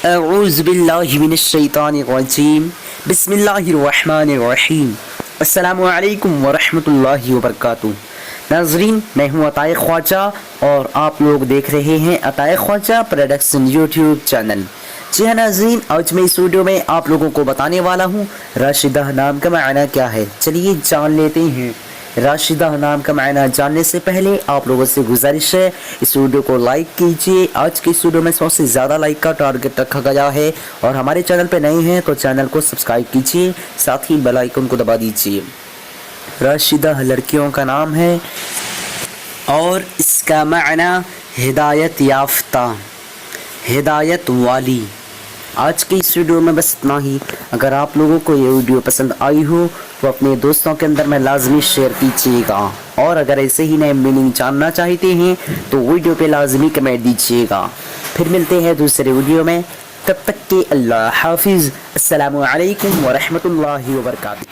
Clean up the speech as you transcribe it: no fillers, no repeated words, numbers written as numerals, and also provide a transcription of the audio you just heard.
اعوذ باللہ من الشیطان الرجیم بسم اللہ الرحمن الرحیم السلام علیکم ورحمۃ اللہ وبرکاتہ۔ ناظرین، میں ہوں عطائے خواجہ اور آپ لوگ دیکھ رہے ہیں عطائے خواجہ پروڈکشن یوٹیوب چینل۔ جی ہاں ناظرین، آج میں اس ویڈیو میں آپ لوگوں کو بتانے والا ہوں راشدہ نام کا معنی کیا ہے۔ چلیے جان لیتے ہیں۔ راشدہ نام کا معنی جاننے سے پہلے آپ لوگوں سے گزارش ہے اس ویڈیو کو لائک کیجئے۔ آج کی اس ویڈیو میں 100 سے زیادہ لائک کا ٹارگٹ رکھا گیا ہے، اور ہمارے چینل پہ نئے ہیں تو چینل کو سبسکرائب کیجئے، ساتھ ہی بیل آئیکن کو دبا دیجئے۔ راشدہ لڑکیوں کا نام ہے اور اس کا معنی ہدایت یافتہ، ہدایت والی۔ آج کی اس ویڈیو میں بس اتنا ہی۔ اگر آپ لوگوں کو یہ ویڈیو پسند آئی ہو تو اپنے دوستوں کے اندر میں لازمی شیئر کیجیے گا، اور اگر ایسے ہی نئے میننگ جاننا چاہتے ہیں تو ویڈیو پہ لازمی کمنٹ دیجیے گا۔ پھر ملتے ہیں دوسرے ویڈیو میں، تب تک کے اللہ حافظ۔ السلام علیکم ورحمۃ اللہ وبرکاتہ۔